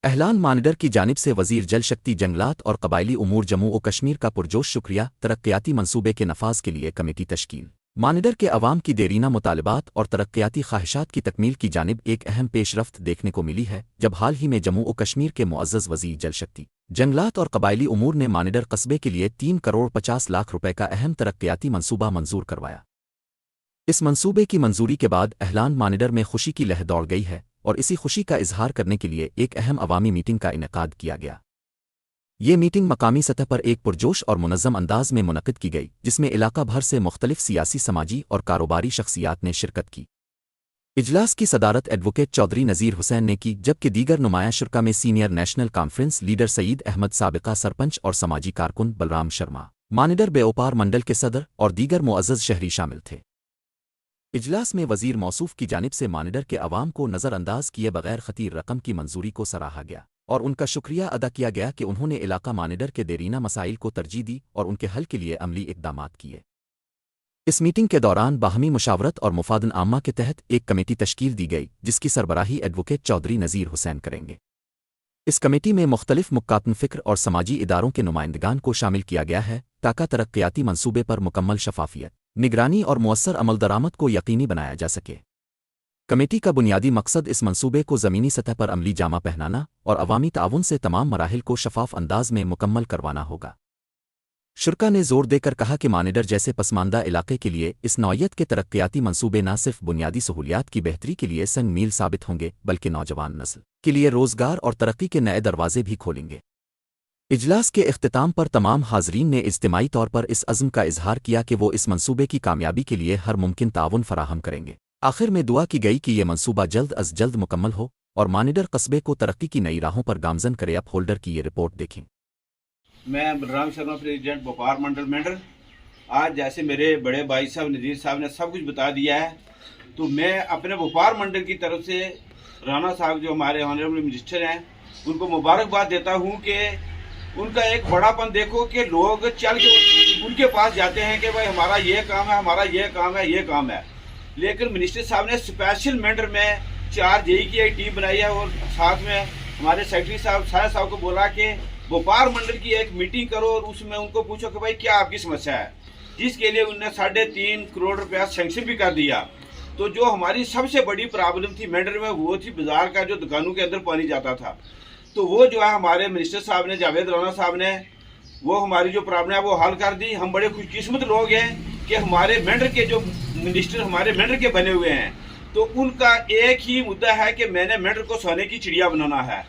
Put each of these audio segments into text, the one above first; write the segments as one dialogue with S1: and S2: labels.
S1: एहलान मानिडर की जानिब से वज़ीर जल शक्ति जंगलात और कबायली उमूर जम्मू और कश्मीर का पुरजोश शुक्रिया। तरक्याती मंसूबे के नफाज के लिए कमेटी तश्कील। मानिडर के अवाम की देरीना मुतालबात और तरक्याती ख्वाहिशात की तकमील की जानिब एक अहम पेशरफ्त देखने को मिली है, जब हाल ही में जम्मू और कश्मीर के मुअज़्ज़ज़ वज़ीर जल शक्ति जंगलात और कबायली उमूर ने मानिडर कस्बे के लिए 3 करोड़ 50 लाख रुपए का अहम तरक्याती मंसूबा मंजूर करवाया। इस मंसूबे की मंजूरी के बाद एहलान मानिडर में खुशी की लहर दौड़ गई है और इसी खुशी का इजहार करने के लिए एक अहम अवामी मीटिंग का इनेकाद किया गया। ये मीटिंग मकामी सतह पर एक पुरजोश और मुनज़्ज़म अंदाज में मुनक़िद की गई, जिसमें इलाका भर से मुख्तलिफ सियासी, समाजी और कारोबारी शख्सियात ने शिरकत की। इजलास की सदारत एडवोकेट चौधरी नज़ीर हुसैन ने की, जबकि दीगर नुमाया शुरा में senior National Conference leader Saeed Ahmad, साबिका सरपंच और समाजी कारकुन बलराम शर्मा, मानिडर बेओपार मंडल के सदर और दीगर मुअज़्ज़ज़ शहरी शामिल थे। इजलास में वज़ीर मौसूफ की जानिब से मानिडर के अवाम को नज़रअंदाज किए बगैर खतीर रकम की मंजूरी को सराहा गया और उनका शुक्रिया अदा किया गया कि उन्होंने इलाका मानिडर के देरीना मसाइल को तरजीह दी और उनके हल के लिए अमली इक़दामात किए। इस मीटिंग के दौरान बाहमी मुशावरत और मुफादन आम्मा के तहत एक कमेटी तश्कील दी गई, जिसकी सरबराही एडवोकेट चौधरी नज़ीर हुसैन करेंगे। इस कमेटी में मुख्तलिफ मुक्कातन फ़िक्र और समाजी इदारों के नुमाइंदगान को शामिल किया गया है, ताकि तरक्याती मंसूबे पर मुकम्मल शफाफियत, निगरानी और मुअस्सर अमल दरामद को यकीनी बनाया जा सके। कमेटी का बुनियादी मकसद इस मंसूबे को ज़मीनी सतह पर अमली जामा पहनाना और अवामी ताउन से तमाम मराहिल को शफाफ अंदाज में मुकम्मल करवाना होगा। शुरा ने जोर देकर कहा कि मानिडर जैसे पसमानदा इलाके के लिए इस नौयत के तरक्याती मंसूबे न सिर्फ बुनियादी सहूलियात की बेहतरी के लिए संग मील साबित होंगे, बल्कि नौजवान नस्ल के लिए रोज़गार और तरक्की के नए दरवाजे भी खोलेंगे। इजलास के इख्तिताम पर तमाम हाज़रीन ने इज्तिमाई तौर पर इस अज़्म का इजहार किया कि वो इस मंसूबे की कामयाबी के लिए हर मुमकिन ताउन फराहम करेंगे। आखिर में दुआ की गई कि यह मंसूबा जल्द अज जल्द मुकम्मल हो और मानिडर कस्बे को तरक्की की नई राहों पर गामजन करे। अप होल्डर की ये रिपोर्ट देखें।
S2: मैं बलराम शर्मा, प्रेसिडेंट बोपार मंडल मेंढर। आज जैसे मेरे बड़े भाई साहब नज़ीर साहब ने सब कुछ बता दिया है, तो मैं अपने बोपार मंडल की तरफ से राणा साहब जो हमारे ऑनरेबल मिनिस्टर हैं, उनको मुबारकबाद देता हूँ कि उनका एक बड़ापन देखो कि लोग चल के उनके पास जाते हैं कि भाई हमारा ये काम है, हमारा ये काम है, ये काम है। लेकिन मिनिस्टर साहब ने स्पेशल मेंढर में 4 जेई की एक टीम बनाई है और साथ में हमारे सेक्रेटरी साहब साया साहब को बोला कि बोपार मंडल की एक मीटिंग करो और उसमें उनको पूछो कि भाई क्या आपकी समस्या है, जिसके लिए उन्होंने 3.5 करोड़ रुपया सेंक्शन भी कर दिया। तो जो हमारी सबसे बड़ी प्रॉब्लम थी मेंढर में, वो थी बाजार का जो दुकानों के अंदर पानी जाता था। तो वो जो है हमारे मिनिस्टर साहब ने, जावेद राणा साहब ने, वो हमारी जो प्रॉब्लम है वो हल कर दी। हम बड़े खुशकिस्मत लोग हैं कि हमारे मेंढर के जो मिनिस्टर हमारे मेंढर के बने हुए हैं, तो उनका एक ही मुद्दा है कि मैंने मेंढर को सोने की चिड़िया बनाना है।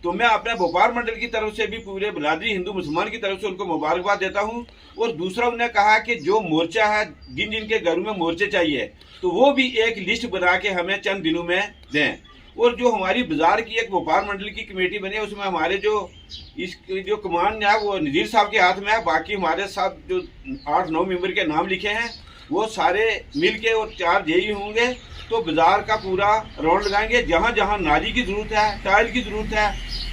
S2: तो मैं अपने बोपार मंडल की तरफ से भी पूरे बिरादरी हिंदू मुसलमान की तरफ से उनको मुबारकबाद देता हूं। और दूसरा उन्होंने कहा कि जो मोर्चा है, जिन जिन के घरों में मोर्चे चाहिए, तो वो भी एक लिस्ट बना के हमें चंद दिनों में दें। और जो हमारी बाजार की एक बोपार मंडल की कमेटी बनी है, उसमें हमारे जो कमान है वो नज़ीर साहब के हाथ में है। बाकी हमारे साथ जो 8-9 मेंबर के नाम लिखे हैं, वो सारे मिल के और 4 जेई होंगे। तो बाजार का पूरा राउंड लगाएंगे। जहाँ जहाँ नाली की ज़रूरत है, टाइल की ज़रूरत है,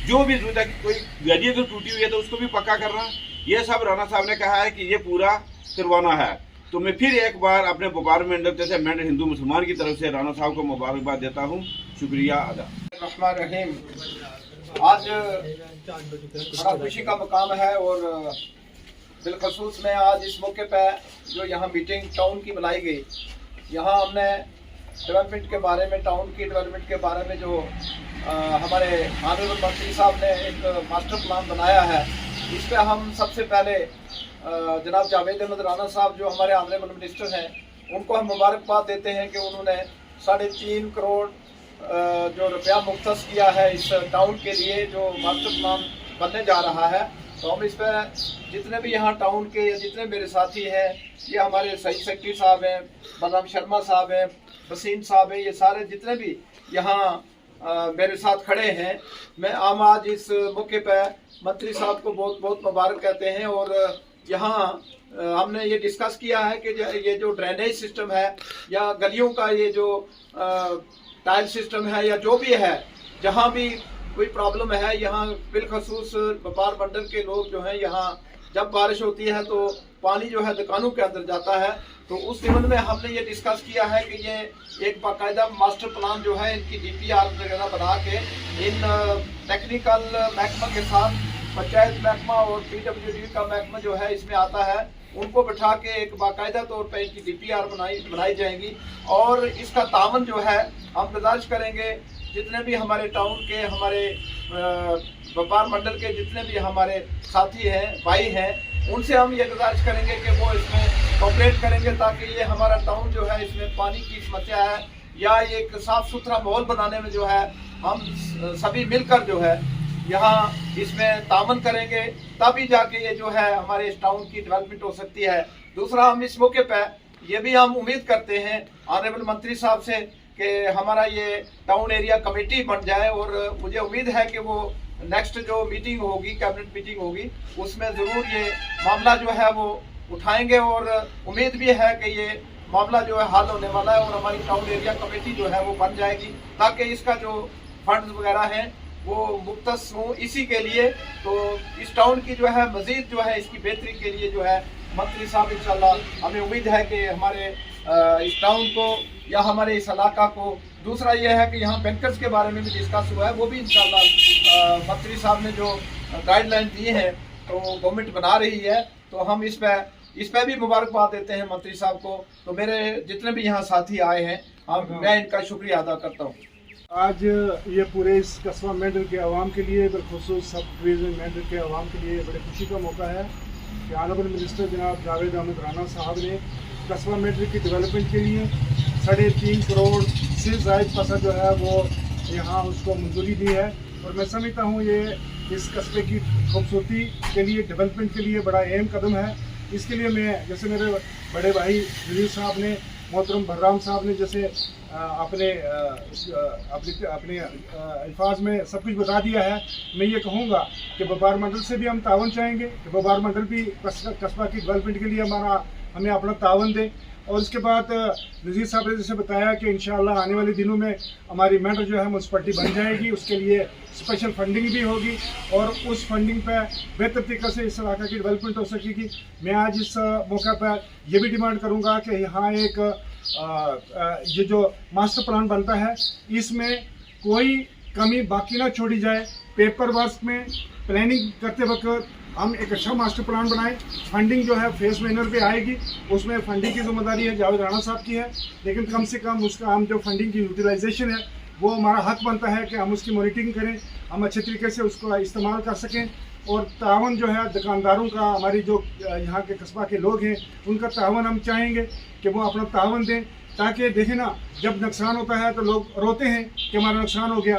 S2: जो भी ज़रूरत है, कोई गली अगर टूटी हुई है तो उसको भी पक्का करना, ये सब राणा साहब ने कहा है कि ये पूरा करवाना है। तो मैं फिर एक बार अपने बोपार मंडल से मेंढर हिंदू मुसलमान की तरफ से राणा साहब को मुबारकबाद देता हूँ। शुक्रिया अदा।
S3: रहीम, आज बड़ा खुशी का मकाम है और बिलखसूस में आज इस मौके पर जो यहाँ मीटिंग टाउन की बुलाई गई, यहाँ हमने डेवलपमेंट के बारे में, टाउन की डेवलपमेंट के बारे में जो हमारे ऑनरेबल मंत्री साहब ने एक मास्टर प्लान बनाया है, इस पर हम सबसे पहले जनाब जावेद अहमद राणा साहब जो हमारे ऑनरेबल मिनिस्टर हैं, उनको हम मुबारकबाद देते हैं कि उन्होंने 3.5 करोड़ जो रुपया मुख्तस किया है इस टाउन के लिए जो मास्टर प्लान बनने जा रहा है। तो हम इस पर जितने भी यहाँ टाउन के जितने मेरे साथी हैं, ये हमारे सही सेक्रेटरी साहब हैं, बलराम शर्मा साहब हैं, वसीम साहब हैं, ये सारे जितने भी यहाँ मेरे साथ खड़े हैं, मैं आम आज इस मौके पर मंत्री साहब को बहुत बहुत मुबारक कहते हैं। और यहाँ हमने ये डिस्कस किया है कि ये जो ड्रेनेज सिस्टम है या गलियों का ये जो टाइल सिस्टम है या जो भी है, जहाँ भी कोई प्रॉब्लम है, यहाँ बिलखसूस बोपार मंडल के लोग जो हैं, यहाँ जब बारिश होती है तो पानी जो है दुकानों के अंदर जाता है। तो उस संबंध में हमने ये डिस्कस किया है कि ये एक बाकायदा मास्टर प्लान जो है इनकी DPR वगैरह बना के इन टेक्निकल महकमा के साथ पंचायत महकमा और PWD का महकमा जो है इसमें आता है, उनको बिठा के एक बाकायदा तौर पर इनकी DPR बनाई जाएंगी। और इसका तावन जो है हम गुजारिश करेंगे जितने भी हमारे टाउन के, हमारे व्यापार मंडल के जितने भी हमारे साथी हैं, भाई हैं, उनसे हम ये गुजारिश करेंगे कि वो इसमें कोऑपरेट करेंगे ताकि ये हमारा टाउन जो है इसमें पानी की समस्या है या एक साफ सुथरा माहौल बनाने में जो है हम सभी मिलकर जो है यहाँ इसमें तामन करेंगे, तभी जाके ये जो है हमारे इस टाउन की डेवलपमेंट हो सकती है। दूसरा, हम इस मौके पर ये भी हम उम्मीद करते हैं ऑनरेबल मंत्री साहब से कि हमारा ये टाउन एरिया कमेटी बन जाए, और मुझे उम्मीद है कि वो नेक्स्ट जो मीटिंग होगी, कैबिनेट मीटिंग होगी, उसमें ज़रूर ये मामला जो है वो उठाएंगे। और उम्मीद भी है कि ये मामला जो है हल होने वाला है और हमारी टाउन एरिया कमेटी जो है वो बन जाएगी, ताकि इसका जो फंड्स वगैरह हैं वो मुख्तस हों इसी के लिए। तो इस टाउन की जो है मज़ीद जो है इसकी बेहतरी के लिए जो है मंत्री साहब इंशाल्लाह हमें उम्मीद है कि हमारे इस टाउन को या हमारे इस इलाका को। दूसरा ये है कि यहाँ बैंकर्स के बारे में भी डिस्कस हुआ है, वो भी इंशाल्लाह मंत्री साहब ने जो गाइडलाइन दी है तो गवर्नमेंट बना रही है, तो हम इस पर भी मुबारकबाद देते हैं मंत्री साहब को। तो मेरे जितने भी यहाँ साथी आए हैं मैं इनका शुक्रिया अदा करता हूँ।
S4: आज ये पूरे इस कस्बा मेंढर के आवाम के लिए, बिलखुसूस सब डिवीज़न मेंढर के आवाम के लिए बड़े खुशी का मौका है कि ऑनरेबल मिनिस्टर जनाब जावेद अहमद राना साहब ने कस्बा मेंढर की डेवलपमेंट के लिए 3.5 करोड़ से ज़ायद पैसा जो है वो यहाँ उसको मंजूरी दी है। और मैं समझता हूँ ये इस कस्बे की खूबसूरती के लिए, डेवलपमेंट के लिए बड़ा अहम कदम है। इसके लिए मैं, जैसे मेरे बड़े भाई नज़ीर साहब ने, मोहतरम बलराम साहब ने जैसे अपने अल्फाज में सब कुछ बता दिया है, मैं ये कहूँगा कि व्यापार मंडल से भी हम तावन चाहेंगे कि व्यापार मंडल भी कस्बा की डेवलपमेंट के लिए हमें अपना तावन दे। और उसके बाद नज़ीर साहब ने जैसे बताया कि इंशाअल्लाह आने वाले दिनों में हमारी मेंढर जो है म्यूनसिपलिटी बन जाएगी, उसके लिए स्पेशल फंडिंग भी होगी और उस फंडिंग पर बेहतर तरीके से इस इलाका की डेवलपमेंट हो सकेगी। मैं आज इस मौका पर यह भी डिमांड करूंगा कि यहाँ एक ये जो मास्टर प्लान बनता है इसमें कोई कमी बाकी ना छोड़ी जाए। पेपर वर्क में प्लानिंग करते वक्त हम एक अच्छा मास्टर प्लान बनाएं। फंडिंग जो है फेस मैनर पे आएगी, उसमें फंडिंग की जिम्मेदारी है जावेद राणा साहब की है, लेकिन कम से कम उसका हम जो फंडिंग की यूटिलाइजेशन है वो हमारा हक बनता है कि हम उसकी मॉनिटरिंग करें, हम अच्छे तरीके से उसको इस्तेमाल कर सकें। और तावन जो है दुकानदारों का, हमारी जो यहाँ के कस्बा के लोग हैं उनका तावन हम चाहेंगे कि वो अपना तावन दें, ताकि देखें ना, जब नुकसान होता है तो लोग रोते हैं कि हमारा नुकसान हो गया।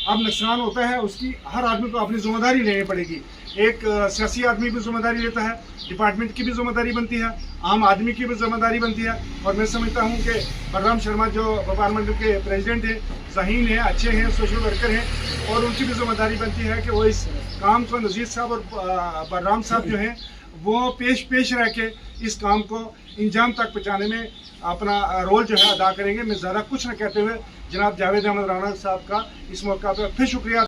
S4: अब नुकसान होता है उसकी हर आदमी को अपनी जिम्मेदारी लेनी पड़ेगी। एक सियासी आदमी भी जिम्मेदारी लेता है, डिपार्टमेंट की भी जिम्मेदारी बनती है, आम आदमी की भी जिम्मेदारी बनती है। और मैं समझता हूँ कि बलराम शर्मा जो व्यापार मंडल के प्रेसिडेंट हैं, ज़हीन हैं, अच्छे हैं, सोशल वर्कर हैं, और उनकी भी जिम्मेदारी बनती है कि वो इस काम को नज़ीर साहब और बलराम साहब जो हैं वो पेश रह के इस काम को इंजाम तक पहुँचाने में अपना रोल जो है अदा करेंगे। मैं ज़्यादा कुछ न कहते हुए जनाब जावेद अहमद राणा साहब का इस मौका पर फिर शुक्रिया